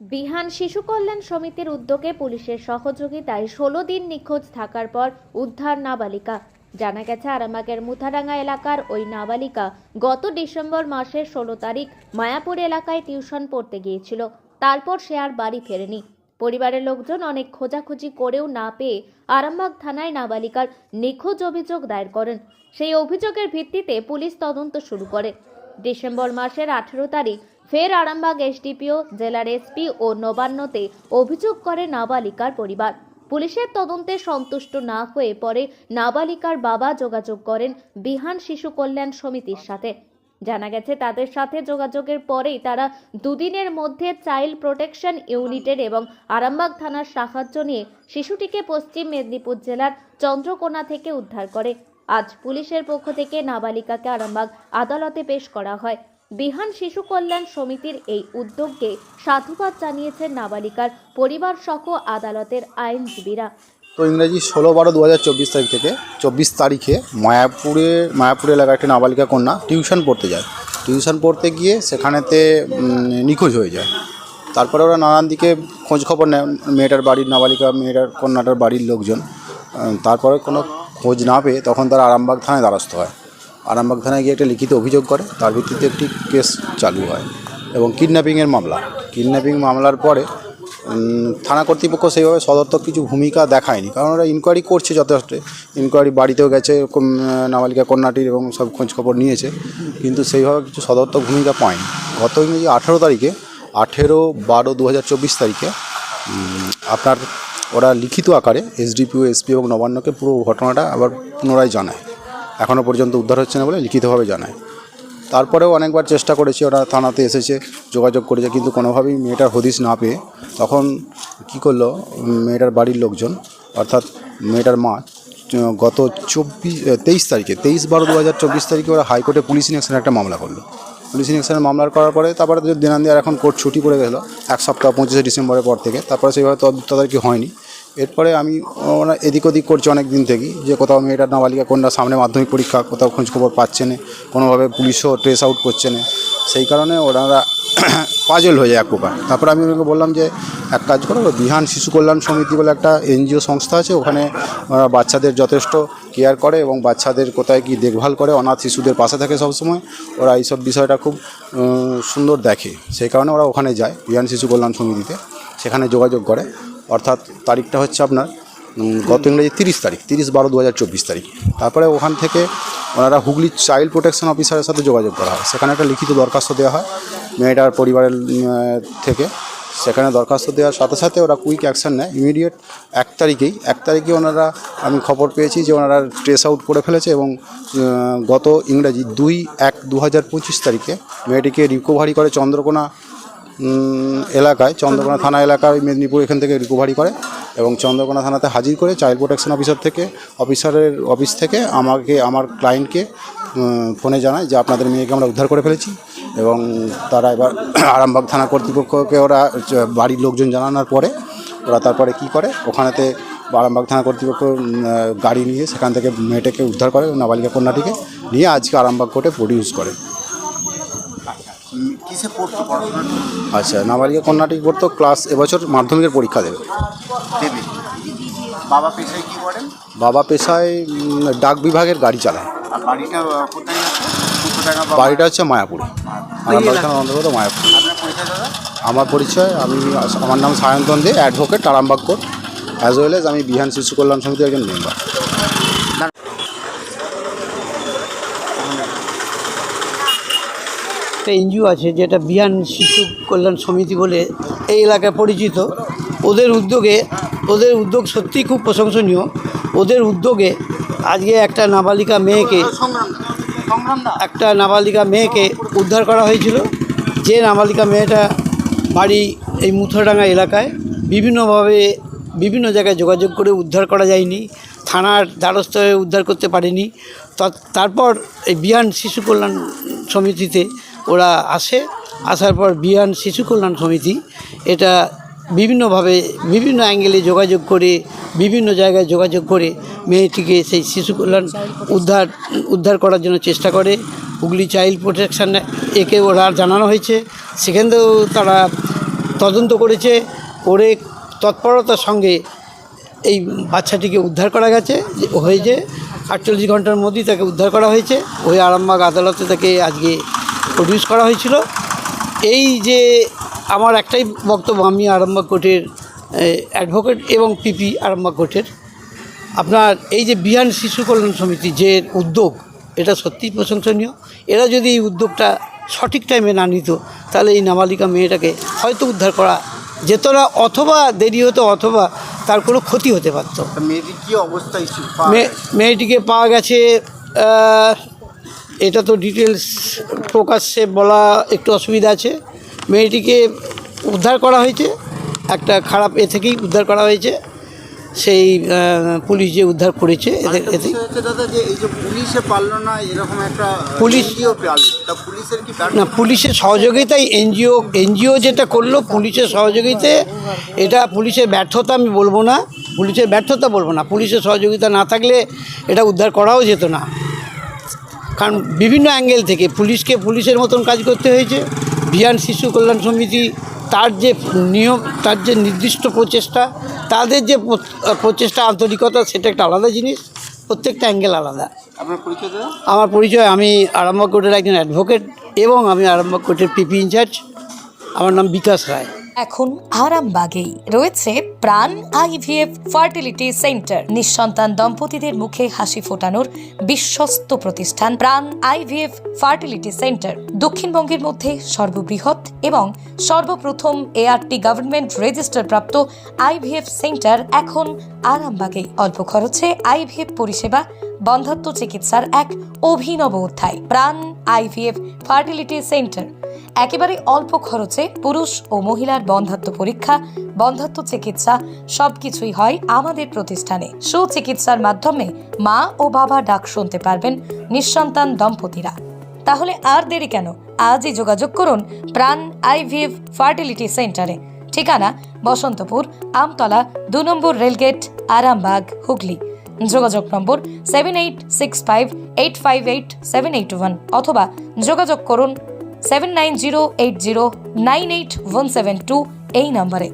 বিহান শিশু কল্যাণ সমিতির উদ্যোগে পুলিশের সহযোগিতায় 16 দিন নিখোঁজ থাকার পর উদ্ধার নাবালিকা। জানা গেছে আরামবাগের মুথাডাঙ্গা এলাকার ওই নাবালিকা গত ডিসেম্বর মাসের 16 তারিখ মায়াপুর এলাকায় টিউশন পড়তে গিয়েছিল। তারপর সে আর বাড়ি ফেরেনি। পরিবারের লোকজন অনেক খোঁজাখুঁজি করেও না পেয়ে আরামবাগ থানায় নাবালিকার নিখোঁজ অভিযোগ দায়ের করেন। সেই অভিযোগের ভিত্তিতে পুলিশ তদন্ত শুরু করে। ডিসেম্বর মাসের 18 তারিখ ফের আরামবাগ এসডিপিও, জেলার এসপি ও নবান্নতে অভিযোগ করে নাবালিকার পরিবার। পুলিশের তদন্তে সন্তুষ্ট না হয়ে পরে নাবালিকার বাবা যোগাযোগ করেন বিহান শিশু কল্যাণ সমিতির সাথে। জানা গেছে তাদের সাথে যোগাযোগের পরেই তারা দুদিনের মধ্যে চাইল্ড প্রোটেকশন ইউনিটের এবং আরামবাগ থানার সাহায্য নিয়ে শিশুটিকে পশ্চিম মেদিনীপুর জেলার চন্দ্রকোনা থেকে উদ্ধার করে। আজ পুলিশের পক্ষ থেকে নাবালিকাকে আরামবাগ আদালতে পেশ করা হয়। বিহান শিশু কল্যাণ সমিতির এই উদ্যোগকে সাধুবাদ জানিয়েছেন নাবালিকার পরিবার সহ আদালতের আইনজীবীরা। তো ইংরেজি 16/12/2024 তারিখ থেকে 24 তারিখে মায়াপুর এলাকায় একটি নাবালিকা কন্যা টিউশন পড়তে যায়। টিউশন পড়তে গিয়ে সেখানেতে নিখোঁজ হয়ে যায়। তারপরে ওরা নানান দিকে খোঁজ খবর নেয়, মেয়েটার কন্যাটার বাড়ির লোকজন। তারপরে কোনো খোঁজ না পেয়ে তখন তারা আরামবাগ থানায় দ্বারস্থ হয়। আরামবাগ থানায় গিয়ে একটা লিখিত অভিযোগ করে, তার ভিত্তিতে একটি কেস চালু হয় এবং কিডন্যাপিং মামলার পরে থানা কর্তৃপক্ষ সেইভাবে সদর্থক কিছু ভূমিকা দেখায়নি, কারণ ওরা ইনকোয়ারি করছে যথেষ্ট। ইনকোয়ারি বাড়িতেও গেছে নাবালিকা কন্যাটির এবং সব খোঁজ খবর নিয়েছে, কিন্তু সেইভাবে কিছু সদর্থক ভূমিকা পায়নি। গত ইংরেজি 18/12/2024 তারিখে আপনার ওরা লিখিত আকারে এসডিপিও, এসপি এবং নবান্নকে পুরো ঘটনাটা আবার পুনরায় জানায়। এখনও পর্যন্ত উদ্ধার হচ্ছে না বলে লিখিতভাবে জানায়। তারপরেও অনেকবার চেষ্টা করেছি, ওরা থানাতে এসেছে, যোগাযোগ করেছে, কিন্তু কোনোভাবেই মেয়েটার হদিশ না পেয়ে তখন কী করলো মেয়েটার বাড়ির লোকজন, অর্থাৎ মেয়েটার মা, গত 23/12/2024 তারিখে ওরা হাইকোর্টে পুলিশ ইনঅ্যাকশনে একটা মামলা করলো। পুলিশ ইনঅ্যাকশনে মামলা করার পরে তারপরে দিনান্দি আর এখন কোর্ট ছুটি পড়ে গেল এক সপ্তাহ, 25শে ডিসেম্বরের পর থেকে। তারপরে সেইভাবে তদারকি হয়নি। এরপরে আমি ওরা এদিক ওদিক করছি অনেক দিন থেকেই, যে কোথাও মেয়েটার নাবালিকা কন্যা সামনে মাধ্যমিক পরীক্ষা, কোথাও খোঁজখবর পাচ্ছে না, কোনোভাবে পুলিশও ট্রেস আউট করছে না। সেই কারণে ওনারা পাজল হয়ে যায় এক প্রকার। তারপরে আমি ওনাকে বললাম যে এক কাজ করো, বিহান শিশু কল্যাণ সমিতি বলে একটা এনজিও সংস্থা আছে, ওখানে ওরা বাচ্চাদের যথেষ্ট কেয়ার করে এবং বাচ্চাদের কোথায় কি দেখভাল করে, অনাথ শিশুদের পাশে থাকে সবসময়। ওরা এইসব বিষয়টা খুব সুন্দর দেখে, সেই কারণে ওরা ওখানে যায় বিহান শিশু কল্যাণ সমিতিতে। সেখানে যোগাযোগ করে, অর্থাৎ তারিখটা হচ্ছে আপনার গত ইংরেজি 30/12/2024 তারিখ। তারপরে ওখান থেকে ওনারা হুগলি চাইল্ড প্রোটেকশন অফিসারের সাথে যোগাযোগ করা হয়। সেখানে একটা লিখিত দরখাস্ত দেওয়া হয় মেয়েটার পরিবারের থেকে। সেখানে দরখাস্ত দেওয়ার সাথে সাথে ওরা কুইক অ্যাকশান নেয়। ইমিডিয়েট 1 তারিখে ওনারা, আমি খবর পেয়েছি যে ওনারা ট্রেস আউট করে ফেলেছে এবং গত ইংরেজি 2/1/2025 তারিখে মেয়েটিকে রিকভারি করে চন্দ্রকোনা থানা এলাকায়, মেদিনীপুর এখান থেকে রিকভারি করে এবং চন্দ্রকোনা থানাতে হাজির করে চাইল্ড প্রোটেকশন অফিসারের অফিস থেকে আমার ক্লায়েন্টকে ফোনে জানায় যে আপনাদের মেয়েকে আমরা উদ্ধার করে ফেলেছি। এবং তারা এবার আরামবাগ থানা কর্তৃপক্ষকে ওরা বাড়ির লোকজন জানানোর পরে ওরা তারপরে কী করে, ওখানেতে আরামবাগ থানা কর্তৃপক্ষ গাড়ি নিয়ে সেখান থেকে মেয়েটাকে উদ্ধার করে, নাবালিকা কন্যাটিকে নিয়ে আজকে আরামবাগ কোর্টে প্রডিউস করে। আচ্ছা, নাবালিকা কন্যাটি পড়তো ক্লাস, এবছর মাধ্যমিকের পরীক্ষা দেবে। বাবা পেশায় কি করেন? বাবা পেশায় ডাক বিভাগের গাড়ি চালায়। আর বাড়িটা কোথায় আছে? বাড়িটা হচ্ছে মায়াপুরে, অন্তর্গত মায়াপুর। আপনার পরিচয় দাদা? আমার পরিচয়, আমার নাম Sayantan Dey, advocate, Arambagh court, as well as আমি বিহান শিশু কল্যাণ সমিতির একজন মেম্বার। একটা এনজিও আছে যেটা বিহান শিশু কল্যাণ সমিতি বলে এই এলাকায় পরিচিত। ওদের উদ্যোগ সত্যিই খুব প্রশংসনীয়। ওদের উদ্যোগে আজকে একটা নাবালিকা মেয়েকে উদ্ধার করা হয়েছিল। যে নাবালিকা মেয়েটা বাড়ি এই মুথাডাঙ্গা এলাকায়, বিভিন্ন জায়গায় যোগাযোগ করে উদ্ধার করা যায়নি, থানার দ্বারস্থ হয়ে উদ্ধার করতে পারেনি। তারপর এই বিহান শিশু কল্যাণ সমিতিতে ওরা আসার পর বিহান শিশু কল্যাণ সমিতি এটা বিভিন্ন অ্যাঙ্গেলে যোগাযোগ করে, বিভিন্ন জায়গায় যোগাযোগ করে মেয়েটিকে সেই শিশু কল্যাণ উদ্ধার করার জন্য চেষ্টা করে। হুগলি চাইল্ড প্রোটেকশন একে ওরা জানানো হয়েছে, সেখান থেকেও তারা তদন্ত করেছে, করে তৎপরতার সঙ্গে এই বাচ্চাটিকে উদ্ধার করা হয়েছে 48 ঘন্টার মধ্যেই তাকে উদ্ধার করা হয়েছে। ওই আরামবাগ আদালতে তাকে আজকে প্রডিউস করা হয়েছিল। এই যে আমার একটাই বক্তব্য, আমি আরামবাগ কোর্টের অ্যাডভোকেট এবং পিপি আরামবাগ কোর্টের, আপনার এই যে বিহান শিশু কল্যাণ সমিতি যে উদ্যোগ, এটা সত্যিই প্রশংসনীয়। এরা যদি এই উদ্যোগটা সঠিক টাইমে না নিত তাহলে এই নাবালিকা মেয়েটাকে হয়তো উদ্ধার করা যেত না, অথবা দেরি হতো, অথবা তার কোনো ক্ষতি হতে পারত। মেয়েটি কি অবস্থায় ছিল? মেয়েটিকে পাওয়া গেছে, এটা তো ডিটেলস প্রকাশ্যে বলা একটু অসুবিধা আছে। মেয়েটিকে উদ্ধার করা হয়েছে, একটা খারাপ থেকেই উদ্ধার করা হয়েছে। সেই পুলিশ যে উদ্ধার করেছে এতে দাদা, যে এই যে পুলিশে পারলো না, এরকম একটা পুলিশও তা পুলিশের কি না, পুলিশের সহযোগিতায় এনজিও যেটা করলো পুলিশের সহযোগিতায়, এটা পুলিশের ব্যর্থতা আমি বলবো না, পুলিশের সহযোগিতা না থাকলে এটা উদ্ধার করাও যেত না। কারণ বিভিন্ন অ্যাঙ্গেল থেকে পুলিশের মতন কাজ করতে হয়েছে। বিহান শিশু কল্যাণ সমিতি তার যে নিয়ম, তার যে নির্দিষ্ট প্রচেষ্টা, তাদের যে প্রচেষ্টা, আন্তরিকতা, সেটা একটা আলাদা জিনিস, প্রত্যেকটা অ্যাঙ্গেল আলাদা। আপনার পরিচয় দাদা? আমার পরিচয়, আমি আরামবাগ কোর্টের একজন অ্যাডভোকেট এবং আমি আরামবাগ কোর্টের পিপি ইনচার্জ। আমার নাম বিকাশ রায়। এখন আরামবাগেই রয়েছে প্রাণ আইভিএফ ফার্টিলিটি সেন্টার। নিঃসন্তান দম্পতিদের মুখে হাসি ফোটানোর বিশ্বস্ত প্রতিষ্ঠান প্রাণ আইভিএফ ফার্টিলিটি সেন্টার দক্ষিণবঙ্গের মধ্যে সর্ববৃহৎ এবং সর্বপ্রথম এআরটি গভর্নমেন্ট রেজিস্টার প্রাপ্ত আইভিএফ সেন্টার এখন আরামবাগেই। অল্প খরচে আইভিএফ পরিষেবা, বন্ধ্যাত্ব চিকিৎসার এক অভিনব অধ্যায়। প্রাণ আইভিএফ ফার্টিলিটি সেন্টার একেবারে অল্প খরচে পুরুষ ও মহিলার বন্ধ্যাত্ব পরীক্ষা, বন্ধ্যাত্ব চিকিৎসা সবকিছুই হয় আমাদের প্রতিষ্ঠানে। সুচিকিৎসার মাধ্যমে মা ও বাবা ডাক শুনতে পারবেন নিঃসন্তান দম্পতিরা। তাহলে আর দেরি কেন? আজই যোগাযোগ করুন প্রাণ আইভিএফ ফার্টিলিটি সেন্টারে। ঠিকানা বসন্তপুর, আমতলা, 2 নম্বর রেলগেট, আরামবাগ, হুগলি। যোগাযোগ নম্বর 7865858781 অথবা যোগাযোগ করুন 7908098172 এই নম্বরে।